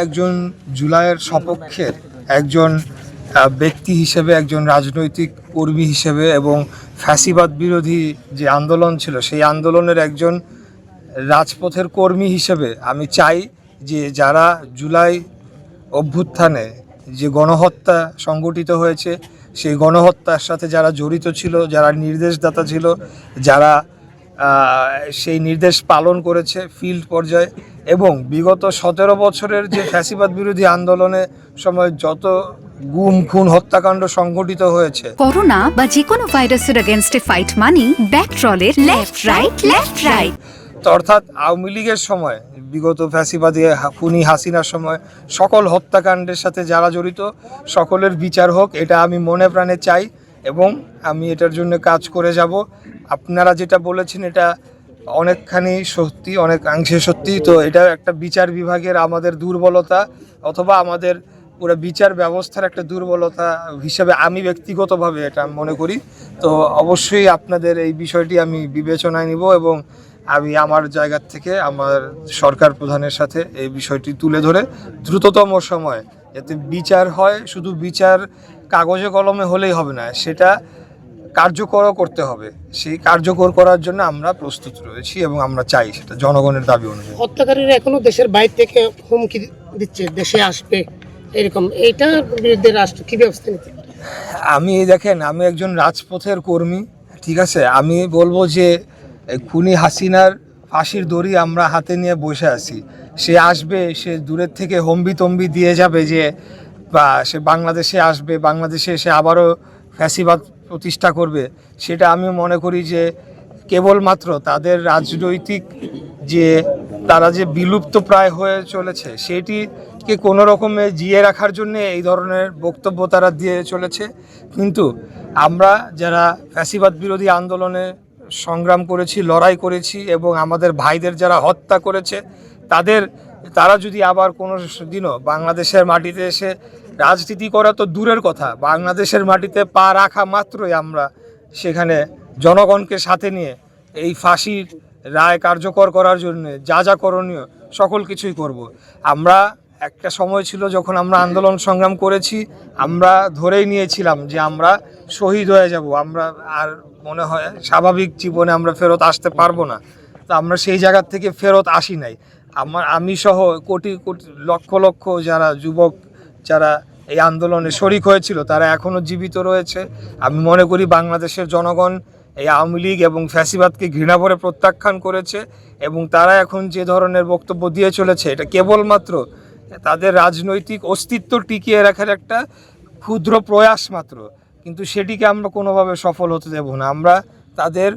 একজন জুলাইয়ের সপক্ষের একজন ব্যক্তি হিসেবে, একজন রাজনৈতিক কর্মী হিসেবে এবং ফ্যাসিবাদ বিরোধী যে আন্দোলন ছিল সেই আন্দোলনের একজন রাজপথের কর্মী হিসেবে আমি চাই যে যারা জুলাই অভ্যুত্থানে যে গণহত্যা সংগঠিত হয়েছে সেই গণহত্যার সাথে যারা জড়িত ছিল, যারা নির্দেশদাতা ছিল, যারা সেই নির্দেশ পালন করেছে ফিল্ড পর্যায়ে, এবং বিগত 17 বছরের যে ফ্যাসিবাদ বিরোধী আন্দোলনের সময় যত গুম খুন হত্যাকাণ্ড সংঘটিত হয়েছে, করোনা বা যে কোনো ভাইরাসের এগেইনস্টে ফাইট মানি ব্যাকট্রলের লেফট রাইট। তো অর্থাৎ আওয়ামী লীগের সময়, বিগত ফ্যাসিবাদী খুনি হাসিনার সময় সকল হত্যাকাণ্ডের সাথে যারা জড়িত সকলের বিচার হোক, এটা আমি মনে প্রাণে চাই এবং আমি এটার জন্য কাজ করে যাব। আপনারা যেটা বলেছেন এটা অনেকখানি সত্যি, অনেকাংশে সত্যি। তো এটা একটা বিচার বিভাগের আমাদের দুর্বলতা অথবা আমাদের পুরো বিচার ব্যবস্থার একটা দুর্বলতা হিসেবে আমি ব্যক্তিগতভাবে এটা মনে করি। তো অবশ্যই আপনাদের এই বিষয়টি আমি বিবেচনায় নিব এবং আমি আমার জায়গা থেকে আমার সরকার প্রধানের সাথে এই বিষয়টি তুলে ধরে দ্রুততম সময়ে যাতে বিচার হয়। শুধু বিচার কাগজে কলমে হলেই হবে না, সেটা কার্যকরও করতে হবে। সেই কার্যকর করার জন্য আমরা প্রস্তুত রয়েছি এবং আমরা চাই সেটা জনগণের দাবি অনুযায়ী। হত্যাকারীরা এখনো দেশের বাইরে থেকে হুমকি দিচ্ছে দেশে আসবে, এরকম এইটার বিরুদ্ধে রাষ্ট্র কি ব্যবস্থা নিতে পারে? আমি দেখেন, আমি একজন রাজপথের কর্মী, ঠিক আছে। আমি বলবো যে খুনি হাসিনার ফাঁসির দড়ি আমরা হাতে নিয়ে বসে আছি। সে আসবে, সে দূরের থেকে হম্বি তম্বি দিয়ে যাবে যে বা সে বাংলাদেশে আসবে, বাংলাদেশে এসে আবারও ফ্যাসিবাদ প্রতিষ্ঠা করবে। সেটা আমি মনে করি যে কেবলমাত্র তাদের রাজনৈতিক যে তারা যে বিলুপ্ত প্রায় হয়ে চলেছে সেটিকে কোনো রকমে জিয়ে রাখার জন্য এই ধরনের বক্তব্য তারা দিয়ে চলেছে। কিন্তু আমরা যারা ফ্যাসিবাদ বিরোধী আন্দোলনে সংগ্রাম করেছি, লড়াই করেছি এবং আমাদের ভাইদের যারা হত্যা করেছে তারা যদি আবার কোনো দিনও বাংলাদেশের মাটিতে এসে রাজনীতি করা তো দূরের কথা, বাংলাদেশের মাটিতে পা রাখা মাত্রই আমরা সেখানে জনগণকে সাথে নিয়ে এই ফাঁসির রায় কার্যকর করার জন্য যা করণীয় সকল কিছুই করব। আমরা একটা সময় ছিল যখন আমরা আন্দোলন সংগ্রাম করেছি, আমরা ধরেই নিয়েছিলাম যে আমরা শহীদ হয়ে যাব, আমরা আর মনে হয় স্বাভাবিক জীবনে আমরা ফেরত আসতে পারবো না। তো আমরা সেই জায়গার থেকে ফেরত আসি নাই। আমি সহ কোটি কোটি লক্ষ লক্ষ যারা যুবক যারা এই আন্দোলনে শরিক হয়েছিল তারা এখনও জীবিত রয়েছে। আমি মনে করি বাংলাদেশের জনগণ এই আওয়ামী লীগ এবং ফ্যাসিবাদকে ঘৃণা করে প্রত্যাখ্যান করেছে এবং তারা এখন যে ধরনের বক্তব্য দিয়ে চলেছে এটা কেবলমাত্র তাদের রাজনৈতিক অস্তিত্ব টিকিয়ে রাখার একটা ক্ষুদ্র প্রয়াস মাত্র, কিন্তু সেটিকে আমরা কোনোভাবে সফল হতে দেব না। আমরা তাদের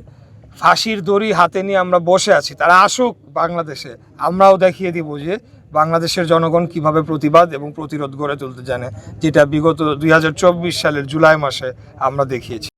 ফাঁসির দড়ি হাতে নিয়ে আমরা বসে আছি, তারা আসুক বাংলাদেশে, আমরাও দেখিয়ে দিব যে বাংলাদেশের জনগণ কিভাবে প্রতিবাদ এবং প্রতিরোধ গড়ে তুলতে জানে, যেটা বিগত 2024 সালের জুলাই মাসে আমরা দেখিয়েছি।